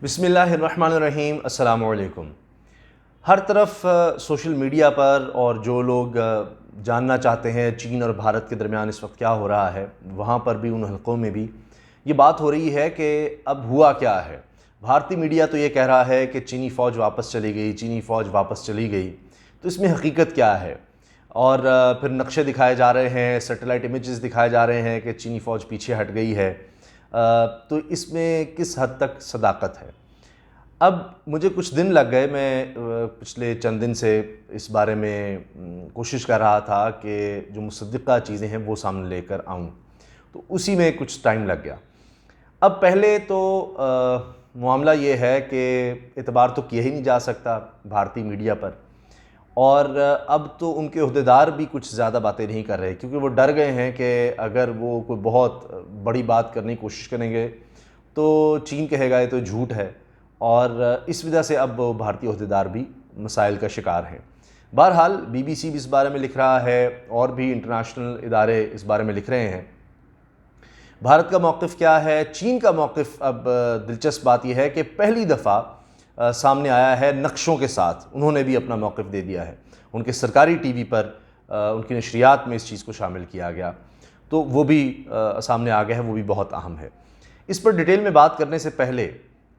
बिस्मिल्लाहिर्रहमानिर्रहीम, अस्सलामु अलैकुम। हर तरफ सोशल मीडिया पर और जो लोग जानना चाहते हैं चीन और भारत के दरमियान इस वक्त क्या हो रहा है, वहाँ पर भी उन हलकों में भी ये बात हो रही है कि अब हुआ क्या है। भारतीय मीडिया तो ये कह रहा है कि चीनी फ़ौज वापस चली गई, चीनी फ़ौज वापस चली गई। तो इसमें हकीकत क्या है? और फिर नक्शे दिखाए जा रहे हैं, सैटेलाइट इमेजेस दिखाए जा रहे हैं कि चीनी फ़ौज पीछे हट गई है। तो इसमें किस हद तक सदाकत है? अब मुझे कुछ दिन लग गए, मैं पिछले चंद दिन से इस बारे में कोशिश कर रहा था कि जो मुसद्दिक़ा चीज़ें हैं वो सामने लेकर आऊँ, तो उसी में कुछ टाइम लग गया। अब पहले तो मामला ये है कि एतबार तो किया ही नहीं जा सकता भारतीय मीडिया पर, और अब तो उनके ओहदेदार भी कुछ ज़्यादा बातें नहीं कर रहे, क्योंकि वो डर गए हैं कि अगर वो कोई बहुत बड़ी बात करने की कोशिश करेंगे तो चीन कहेगा ये तो झूठ है, और इस वजह से अब भारतीय ओहदेदार भी मसाइल का शिकार हैं। बहरहाल BBC भी इस बारे में लिख रहा है और भी इंटरनेशनल इदारे इस बारे में लिख रहे हैं। भारत का मौक़िफ़ क्या है? चीन का मौक़िफ़, अब दिलचस्प बात यह है कि पहली दफ़ा सामने आया है नक्शों के साथ। उन्होंने भी अपना मौक़िफ़ दे दिया है, उनके सरकारी TV पर उनकी नशरियात में इस चीज़ को शामिल किया गया, तो वो भी सामने आ गया है, वो भी बहुत अहम है। इस पर डिटेल में बात करने से पहले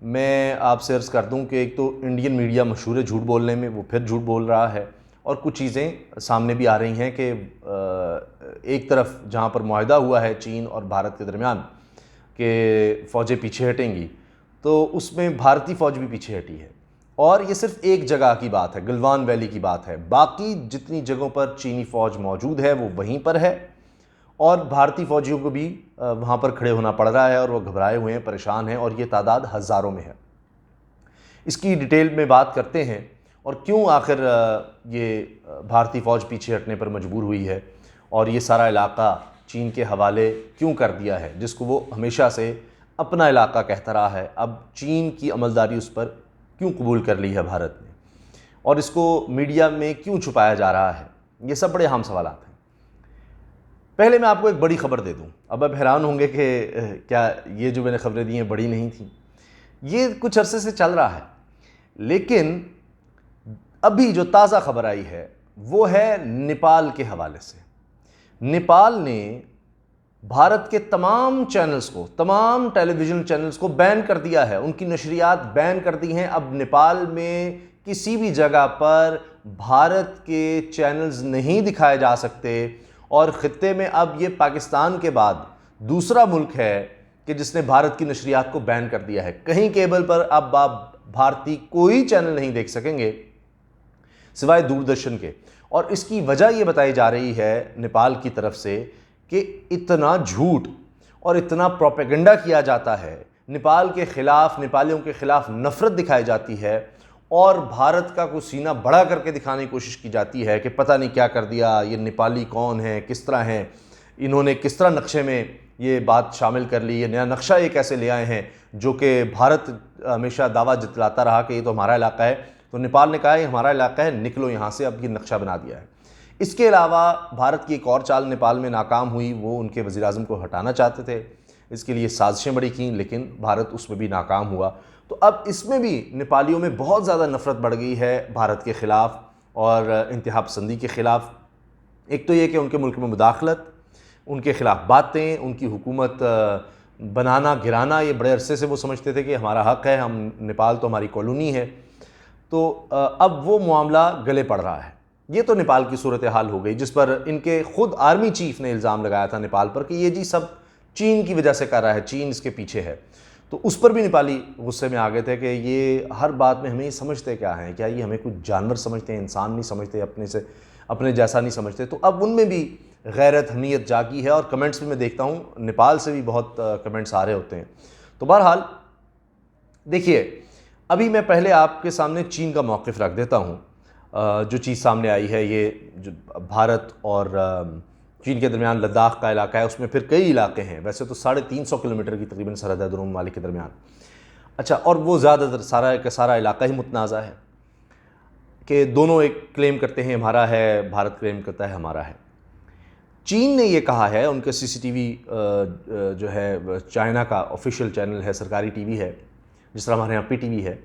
मैं आपसे अर्ज़ कर दूं कि एक तो इंडियन मीडिया मशहूर है झूठ बोलने में, वो फिर झूठ बोल रहा है, और कुछ चीज़ें सामने भी आ रही हैं कि एक तरफ जहां पर मुआहदा हुआ है चीन और भारत के दरमियान कि फ़ौजें पीछे हटेंगी, तो उसमें भारतीय फ़ौज भी पीछे हटी है, और ये सिर्फ एक जगह की बात है, गलवान वैली की बात है। बाकी जितनी जगहों पर चीनी फ़ौज मौजूद है वो वहीं पर है, और भारतीय फ़ौजियों को भी वहाँ पर खड़े होना पड़ रहा है, और वो घबराए हुए हैं, परेशान हैं, और ये तादाद हज़ारों में है। इसकी डिटेल में बात करते हैं, और क्यों आखिर ये भारतीय फ़ौज पीछे हटने पर मजबूर हुई है, और ये सारा इलाका चीन के हवाले क्यों कर दिया है, जिसको वो हमेशा से अपना इलाका कहता रहा है। अब चीन की अमलदारी उस पर क्यों कबूल कर ली है भारत ने, और इसको मीडिया में क्यों छुपाया जा रहा है? ये सब बड़े अहम सवाल हैं। पहले मैं आपको एक बड़ी ख़बर दे दूं। अब आप हैरान होंगे कि क्या ये जो मैंने ख़बरें दी हैं बड़ी नहीं थी। ये कुछ अरसे से चल रहा है, लेकिन अभी जो ताज़ा ख़बर आई है वो है नेपाल के हवाले से। नेपाल ने भारत के तमाम चैनल्स को, तमाम टेलीविज़न चैनल्स को बैन कर दिया है, उनकी नशरियात बैन कर दी हैं। अब नेपाल में किसी भी जगह पर भारत के चैनल्स नहीं दिखाए जा सकते, और ख़ित्ते में अब ये पाकिस्तान के बाद दूसरा मुल्क है कि जिसने भारत की नशरियात को बैन कर दिया है। कहीं केबल पर अब आप भारतीय कोई चैनल नहीं देख सकेंगे सिवाय दूरदर्शन के, और इसकी वजह ये बताई जा रही है नेपाल की तरफ से कि इतना झूठ और इतना प्रोपेगेंडा किया जाता है, नेपाल के ख़िलाफ़, नेपालियों के ख़िलाफ़ नफ़रत दिखाई जाती है, और भारत का कोई सीना बड़ा करके दिखाने की कोशिश की जाती है कि पता नहीं क्या कर दिया, ये नेपाली कौन है, किस तरह हैं, इन्होंने किस तरह नक्शे में ये बात शामिल कर ली, ये नया नक्शा ये कैसे ले आए हैं, जो कि भारत हमेशा दावा जितलाता रहा कि ये तो हमारा इलाका है। तो नेपाल ने कहा ये हमारा इलाका है, निकलो यहाँ से, अब ये नक्शा बना दिया है। इसके अलावा भारत की एक और चाल नेपाल में नाकाम हुई, वो उनके वज़ीर-ए-आज़म को हटाना चाहते थे, इसके लिए साजिशें बड़ी की, लेकिन भारत उसमें भी नाकाम हुआ। तो अब इसमें भी नेपालियों में बहुत ज़्यादा नफ़रत बढ़ गई है भारत के ख़िलाफ़ और इंतहा पसंदी के ख़िलाफ़। एक तो ये कि उनके मुल्क में मुदाखलत, उनके ख़िलाफ़ बातें, उनकी हुकूमत बनाना गिराना, ये बड़े अरसे से वो समझते थे कि हमारा हक़ है, हम नेपाल तो हमारी कॉलोनी है। तो अब वो मामला गले पड़ रहा है। ये तो नेपाल की सूरत हाल हो गई, जिस पर इनके ख़ुद आर्मी चीफ़ ने इल्ज़ाम लगाया था नेपाल पर कि ये जी सब चीन की वजह से कर रहा है, चीन इसके पीछे है। तो उस पर भी नेपाली गुस्से में आ गए थे कि ये हर बात में हमें समझते क्या हैं, क्या ये हमें कुछ जानवर समझते हैं, इंसान नहीं समझते, अपने जैसा नहीं समझते। तो अब उनमें भी गैरत, हमीयत जागी है, और कमेंट्स भी मैं देखता हूँ नेपाल से भी बहुत कमेंट्स आ रहे होते हैं। तो बहरहाल देखिए, अभी मैं पहले आपके सामने चीन का मौक़िफ़ रख देता हूँ। जो चीज़ सामने आई है, ये जो भारत और चीन के दरमियान लद्दाख का इलाका है, उसमें फिर कई इलाके हैं। वैसे तो 350 किलोमीटर की तकरीबन सरहद है दोनों ममालिक के दरमियान। अच्छा, और वो ज़्यादातर सारा का सारा इलाका ही मुतनाज़ा है कि दोनों एक क्लेम करते हैं हमारा है, भारत क्लेम करता है हमारा है। चीन ने ये कहा है, उनके CCTV जो है चाइना का ऑफिशियल चैनल है, सरकारी TV है, जिस तरह हमारे यहाँ पीटीवी है,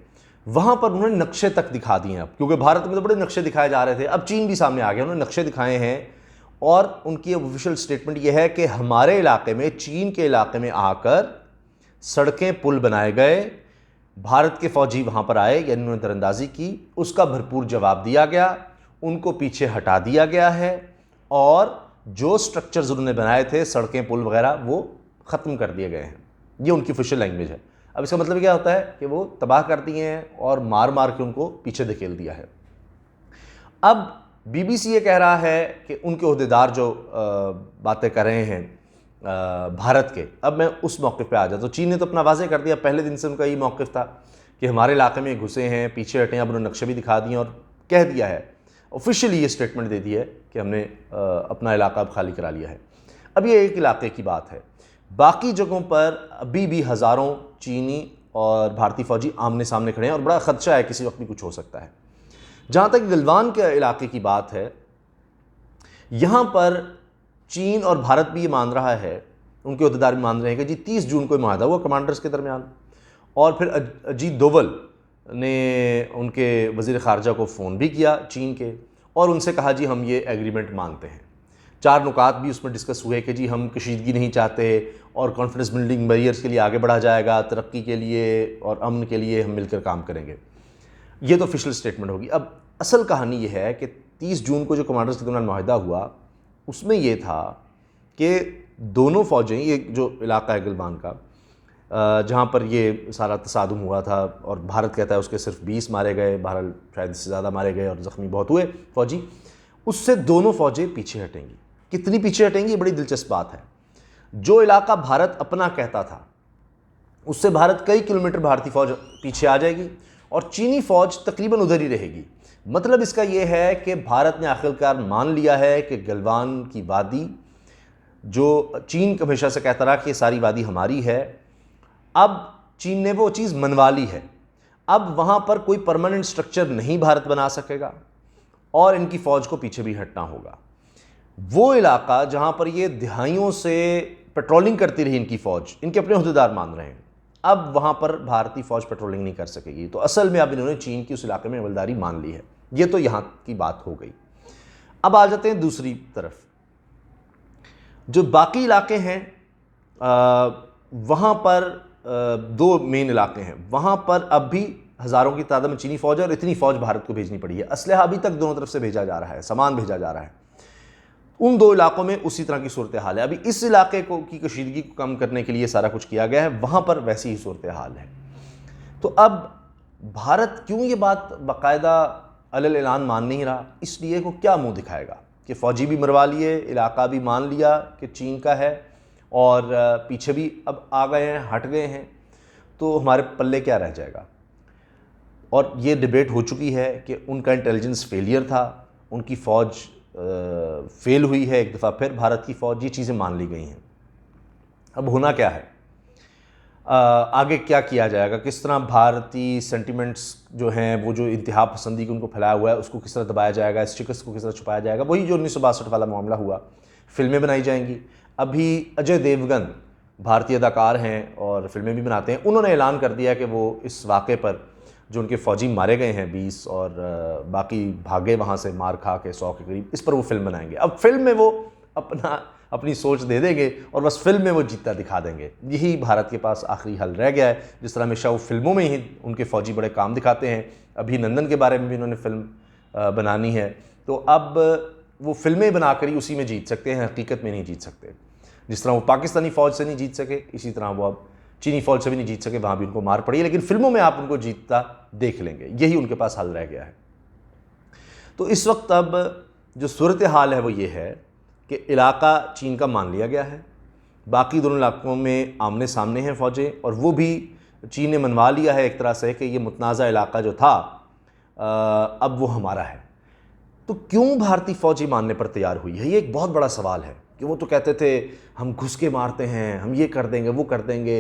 वहाँ पर उन्होंने नक्शे तक दिखा दिए हैं अब, क्योंकि भारत में तो बड़े नक्शे दिखाए जा रहे थे, अब चीन भी सामने आ गया, उन्होंने नक्शे दिखाए हैं और उनकी ऑफिशियल स्टेटमेंट ये है कि हमारे इलाके में, चीन के इलाके में आकर सड़कें पुल बनाए गए, भारत के फौजी वहाँ पर आए, यानी उन्होंने दरअंदाजी की, उसका भरपूर जवाब दिया गया, उनको पीछे हटा दिया गया है और जो स्ट्रक्चर्स उन्होंने बनाए थे, सड़कें पुल वगैरह, वो ख़त्म कर दिए गए हैं। ये उनकी ऑफिशियल लैंग्वेज है। अब इसका मतलब क्या होता है कि वो तबाह कर दिए हैं और मार मार के उनको पीछे धकेल दिया है। अब बीबीसी ये कह रहा है कि उनके ओहदेदार जो बातें कर रहे हैं भारत के, अब मैं उस मौक़िफ़ पे आ जाता हूँ। चीन ने तो अपना वाज़ेह कर दिया, पहले दिन से उनका ये मौक़िफ़ था कि हमारे इलाके में घुसे हैं, पीछे हटें। अब उन्होंने नक्शे भी दिखा दिए और कह दिया है, ऑफिशियली ये स्टेटमेंट दे दी है कि हमने अपना इलाका अब खाली करा लिया है। अब ये एक इलाके की बात है, बाकी जगहों पर अभी भी हज़ारों चीनी और भारतीय फ़ौजी आमने सामने खड़े हैं और बड़ा ख़दशा है, किसी वक्त भी कुछ हो सकता है। जहाँ तक गलवान के इलाके की बात है, यहाँ पर चीन और भारत भी ये मान रहा है, उनके ओहदेदार भी मान रहे हैं कि जी 30 जून को माहा हुआ कमांडर्स के दरमियान, और फिर अजीत डोवल ने उनके वज़ीर ख़ारजा को फ़ोन भी किया चीन के और उनसे कहा जी हम ये एग्रीमेंट मानते हैं। 4 नुकात भी उसमें डिस्कस हुए कि जी हम कशीदगी नहीं चाहते और कॉन्फिडेंस बिल्डिंग बैरियर्स के लिए आगे बढ़ा जाएगा, तरक्की के लिए और अमन के लिए हम मिलकर काम करेंगे। ये तो ऑफिशियल स्टेटमेंट होगी। अब असल कहानी ये है कि 30 जून को जो कमांडर्स के दरमियान माहिदा हुआ, उसमें ये था कि दोनों फ़ौजें, ये जो इलाका है गलवान का जहाँ पर ये सारा तसादुम हुआ था और भारत कहता है उसके सिर्फ 20 मारे गए, बहरहाल शायद इससे ज़्यादा मारे गए और ज़ख्मी बहुत हुए फ़ौजी, उससे दोनों फ़ौजें पीछे हटेंगी। कितनी पीछे हटेंगी, ये बड़ी दिलचस्प बात है। जो इलाका भारत अपना कहता था, उससे भारत कई किलोमीटर भारतीय फ़ौज पीछे आ जाएगी और चीनी फ़ौज तकरीबन उधर ही रहेगी। मतलब इसका यह है कि भारत ने आखिरकार मान लिया है कि गलवान की वादी, जो चीन हमेशा से कहता रहा कि सारी वादी हमारी है, अब चीन ने वो चीज़ मनवा ली है। अब वहाँ पर कोई परमानेंट स्ट्रक्चर नहीं भारत बना सकेगा और इनकी फ़ौज को पीछे भी हटना होगा। वो इलाका जहाँ पर ये दिहाइयों से पेट्रोलिंग करती रही इनकी फ़ौज, इनके अपने ओहदेदार मान रहे हैं, अब वहाँ पर भारतीय फ़ौज पेट्रोलिंग नहीं कर सकेगी। तो असल में अब इन्होंने चीन की उस इलाके में हवलदारी मान ली है। ये तो यहाँ की बात हो गई। अब आ जाते हैं दूसरी तरफ, जो बाकी इलाके हैं वहाँ पर 2 मेन इलाके हैं, वहाँ पर अब भी हज़ारों की तादाद में चीनी फ़ौज है और इतनी फ़ौज भारत को भेजनी पड़ी है। असलहा अभी तक दोनों तरफ से भेजा जा रहा है, सामान भेजा जा रहा है। उन 2 इलाकों में उसी तरह की सूरत हाल है। अभी इस इलाके को की कशीदगी को कम करने के लिए सारा कुछ किया गया है, वहाँ पर वैसी ही सूरत हाल है। तो अब भारत क्यों ये बात बाकायदा अलल ऐलान मान नहीं रहा, इसलिए को क्या मुँह दिखाएगा कि फ़ौजी भी मरवा लिए, इलाका भी मान लिया कि चीन का है और पीछे भी अब आ गए हैं, हट गए हैं, तो हमारे पल्ले क्या रह जाएगा। और ये डिबेट हो चुकी है कि उनका इंटेलिजेंस फेलियर था, उनकी फ़ौज फेल हुई है एक दफ़ा फिर, भारत की फ़ौज, ये चीज़ें मान ली गई हैं। अब होना क्या है, आगे क्या किया जाएगा, किस तरह भारतीय सेंटिमेंट्स जो हैं, वो जो इंतहा पसंदी को उनको फैलाया हुआ है, उसको किस तरह दबाया जाएगा, इस शिकस्त को किस तरह छुपाया जाएगा। वही जो 1962 वाला मामला हुआ, फिल्में बनाई जाएंगी। अभी अजय देवगन भारतीय अदाकार हैं और फिल्में भी बनाते हैं, उन्होंने ऐलान कर दिया कि वो इस वाक़े पर, जो उनके फ़ौजी मारे गए हैं 20 और बाकी भागे वहाँ से मार खा के 100 के करीब, इस पर वो फिल्म बनाएंगे। अब फिल्म में वो अपनी सोच दे देंगे और बस फिल्म में वो जीता दिखा देंगे। यही भारत के पास आखिरी हल रह गया है। जिस तरह हमेशा वो फिल्मों में ही उनके फ़ौजी बड़े काम दिखाते हैं, अभिनंदन के बारे में भी उन्होंने फिल्म बनानी है, तो अब वो फिल्में बनाकर ही उसी में जीत सकते हैं, हकीकत में नहीं जीत सकते। जिस तरह वो पाकिस्तानी फ़ौज से नहीं जीत सके, इसी तरह वो अब चीनी फ़ौज से भी नहीं जीत सके, वहाँ भी उनको मार पड़ी है, लेकिन फिल्मों में आप उनको जीतता देख लेंगे। यही उनके पास हल रह गया है। तो इस वक्त अब जो सूरत हाल है वो ये है कि इलाका चीन का मान लिया गया है, बाकी दोनों इलाकों में आमने सामने हैं फ़ौजें, और वो भी चीन ने मनवा लिया है एक तरह से कि ये मुतनाज़ा इलाका जो था अब वो हमारा है। तो क्यों भारतीय फ़ौज ही मानने पर तैयार हुई है, ये एक बहुत बड़ा सवाल है। कि वो तो कहते थे हम घुस के मारते हैं, हम ये कर देंगे, वो कर देंगे।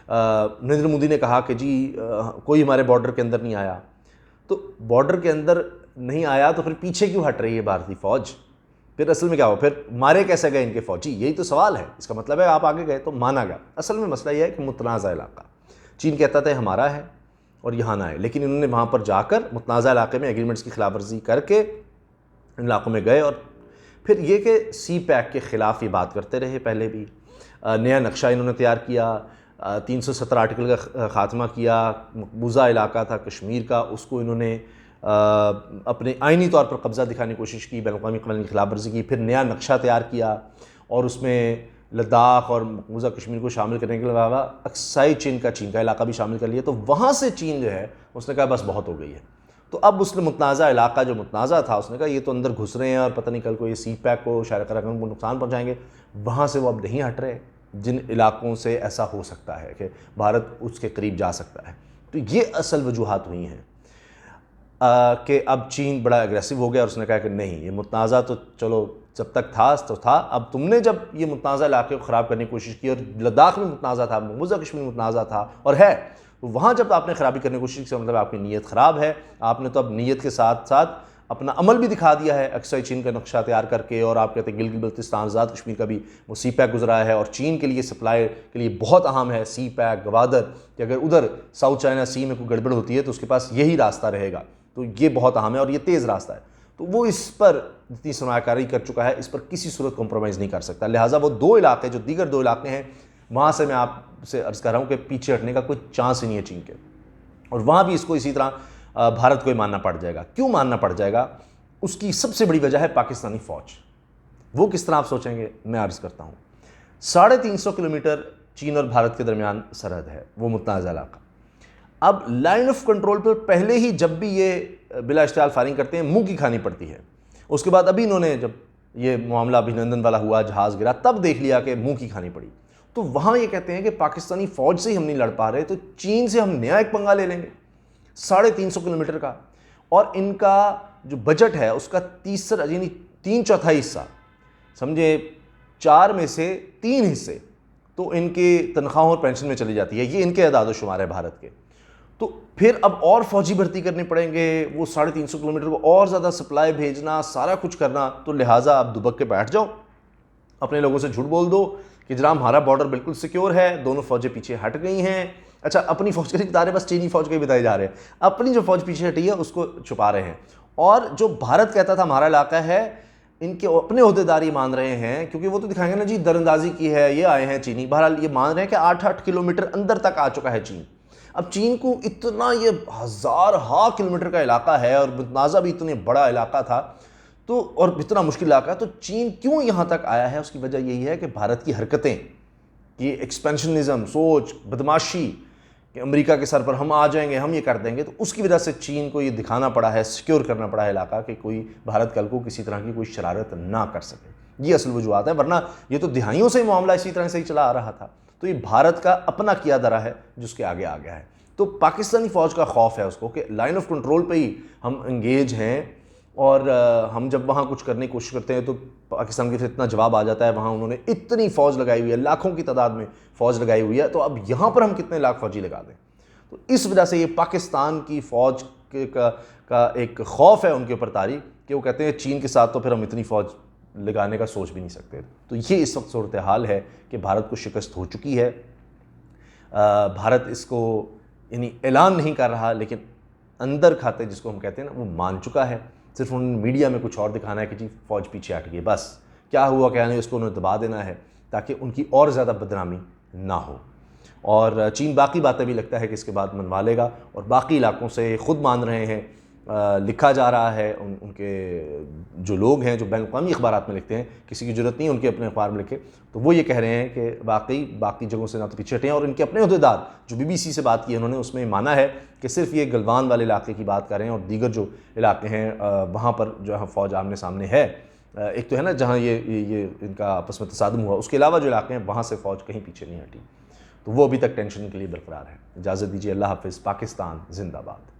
नरेंद्र मोदी ने कहा कि जी कोई हमारे बॉर्डर के अंदर नहीं आया। तो बॉर्डर के अंदर नहीं आया तो फिर पीछे क्यों हट रही है भारतीय फ़ौज, फिर असल में क्या हो, फिर मारे कैसे गए इनके फ़ौजी, यही तो सवाल है। इसका मतलब है आप आगे गए तो माना गया। असल में मसला यह है कि मुतनाज़ा इलाका, चीन कहता था हमारा है और यहाँ ना आए, लेकिन इन्होंने वहाँ पर जाकर मुतनाज़ा इलाके में एग्रीमेंट्स की खिलाफवर्जी करके इन इलाकों में गए और फिर ये कि सी पैक के ख़िलाफ़ ये बात करते रहे। पहले भी नया नक्शा इन्होंने तैयार किया, 317 आर्टिकल का ख़ात्मा किया, मकबूजा इलाका था कश्मीर का, उसको इन्होंने अपने आइनी तौर पर कब्ज़ा दिखाने की कोशिश की, बैनुल-अक़वामी क़वानीन की खिलाफवर्जी की। फिर नया नक्शा तैयार किया और उसमें लद्दाख और मकबूजा कश्मीर को शामिल करने के अलावा अक्साई चीन का इलाका भी शामिल कर लिया। तो वहाँ से चीन जो है उसने कहा बस बहुत हो गई है। तो अब उसने मुतनाज़ा इलाका जो मुतनाज़ा था उसने कहा ये तो अंदर घुस रहे हैं और पता नहीं कल को ये सी पैक को शायद रकम को नुकसान पहुँचाएंगे, वहाँ से वो अब नहीं हट रहे जिन इलाकों से ऐसा हो सकता है कि भारत उसके करीब जा सकता है। तो ये असल वजूहात हुई हैं कि अब चीन बड़ा एग्रेसिव हो गया और उसने कहा कि नहीं, ये मुतनाज़ा तो चलो जब तक था तो था, अब तुमने जब ये मुतनाज़ा इलाके को ख़राब करने की कोशिश की और लद्दाख में मुतनाज़ा था, मकबूजा कश्मीर में मुतनाज़ा था और है, तो वहाँ जब आपने ख़राबी करने की कोशिश की मतलब आपकी नीयत ख़राब है। आपने तो अब नीयत के साथ साथ अपना अमल भी दिखा दिया है अक्साई चीन का नक्शा तैयार करके। और आप कहते हैं गिलगित बल्तिस्तान आज़ाद कश्मीर का भी वो सी पैक गुजरा है और चीन के लिए सप्लाई के लिए बहुत अहम है सी पैक गवादर, कि अगर उधर साउथ चाइना सी में कोई गड़बड़ होती है तो उसके पास यही रास्ता रहेगा। तो ये बहुत अहम है और ये तेज़ रास्ता है। तो वो इस पर जितनी सरमायाकारी कर चुका है, इस पर किसी सूरत कॉम्प्रोमाइज़ नहीं कर सकता। लिहाजा वो दो इलाके जो दीगर दो इलाके हैं वहाँ से मैं आपसे अर्ज़ कर रहा हूँ कि पीछे हटने का कोई चांस ही नहीं है चीन के। और वहाँ भी इसको इसी तरह भारत को ही मानना पड़ जाएगा। क्यों मानना पड़ जाएगा? उसकी सबसे बड़ी वजह है पाकिस्तानी फ़ौज। वो किस तरह आप सोचेंगे, मैं अर्ज़ करता हूँ। 350 किलोमीटर चीन और भारत के दरमियान सरहद है वो मुतनाज़ा इलाका। अब लाइन ऑफ कंट्रोल पर पहले ही जब भी ये बिला इश्तियाल फायरिंग करते हैं मुंह की खानी पड़ती है। उसके बाद अभी इन्होंने जब ये मामला अभिनंदन वाला हुआ, जहाज़ गिरा, तब देख लिया कि मुंह की खानी पड़ी। तो वहाँ ये कहते हैं कि पाकिस्तानी फ़ौज से ही हम नहीं लड़ पा रहे तो चीन से हम नया एक पंगा ले लेंगे 350 किलोमीटर का। और इनका जो बजट है उसका तीसरा यानी 3/4 हिस्सा, समझे 4 में से 3 हिस्से तो इनके तनख्वाहों और पेंशन में चली जाती है। ये इनके अदाद शुमार है भारत के। तो फिर अब और फौजी भर्ती करने पड़ेंगे, वो 350 किलोमीटर को और ज़्यादा सप्लाई भेजना, सारा कुछ करना। तो लिहाजा आप दुबक के बैठ जाओ, अपने लोगों से झूठ बोल दो कि जनाब हमारा बॉर्डर बिल्कुल सिक्योर है, दोनों फौजें पीछे हट गई हैं। अच्छा, अपनी फ़ौज के नहीं बता रहे, बस चीनी फ़ौज के ही बताए जा रहे हैं। अपनी जो फ़ौज पीछे हटी है उसको छुपा रहे हैं। और जो भारत कहता था हमारा इलाका है, इनके अपने ओहदेदार ये मान रहे हैं, क्योंकि वो तो दिखाएंगे ना जी दरअंदाजी की है, ये आए हैं चीनी। बहरहाल ये मान रहे हैं कि 8-8 किलोमीटर अंदर तक आ चुका है चीन। अब चीन को इतना ये हज़ार किलोमीटर का इलाका है और मुतनाज़ा भी इतने बड़ा इलाका था तो, और इतना मुश्किल इलाका, तो चीन क्यों यहाँ तक आया है? उसकी वजह यही है कि भारत की हरकतें, ये एक्सपेंशनिज़म, सोच, बदमाशी कि अमेरिका के सर पर हम आ जाएंगे, हम ये कर देंगे, तो उसकी वजह से चीन को ये दिखाना पड़ा है, सिक्योर करना पड़ा है इलाका कि कोई भारत कल को किसी तरह की कोई शरारत ना कर सके। ये असल वजूहत है, वरना ये तो दिहाइयों से ही मामला इसी तरह से ही चला आ रहा था। तो ये भारत का अपना किया धरा है जिसके आगे आ गया है। तो पाकिस्तानी फ़ौज का खौफ है उसको कि लाइन ऑफ कंट्रोल पे ही हम एंगेज हैं और हम जब वहाँ कुछ करने की कोशिश करते हैं तो पाकिस्तान की तरफ इतना जवाब आ जाता है। वहाँ उन्होंने इतनी फ़ौज लगाई हुई है, लाखों की तादाद में फ़ौज लगाई हुई है, तो अब यहाँ पर हम कितने लाख फ़ौजी लगा दें? तो इस वजह से ये पाकिस्तान की फ़ौज का एक खौफ है उनके ऊपर तारी कि वो कहते हैं चीन के साथ तो फिर हम इतनी फ़ौज लगाने का सोच भी नहीं सकते। तो ये इस वक्त सूरत हाल है कि भारत को शिकस्त हो चुकी है। भारत इसको यानी ऐलान नहीं कर रहा, लेकिन अंदर खाते जिसको हम कहते हैं ना, वो मान चुका है। सिर्फ उन्होंने मीडिया में कुछ और दिखाना है कि जी फ़ौज पीछे हट गई, बस क्या हुआ क्या नहीं उसको उन्हें दबा देना है ताकि उनकी और ज़्यादा बदनामी ना हो। और चीन बाकी बातें भी लगता है कि इसके बाद मनवा लेगा और बाकी इलाकों से ख़ुद मान रहे हैं। लिखा जा रहा है उनके जो लोग हैं जो बैनुल-अक़वामी अखबारात में लिखते हैं, किसी की ज़रूरत नहीं है उनके अपने अखबार में लिखे, तो वो ये कह रहे हैं कि वाकई बाकी जगहों से ना तो पीछे हटे हैं। और इनके अपने ओहदेदार जो BBC से बात की है उन्होंने उसमें माना है कि सिर्फ ये गलवान वाले इलाके की बात कर रहे हैं और दीगर जो इलाके हैं वहाँ पर जो है फ़ौज आमने सामने है। एक तो है ना जहाँ ये इनका आपस में तसादुम हुआ, उसके अलावा जो इलाके हैं वहाँ से फ़ौज कहीं पीछे नहीं हटी। तो वो अभी तक टेंशन के लिए बरकरार है। इजाज़त दीजिए, अल्लाह हाफ़िज़। पाकिस्तान ज़िंदाबाद।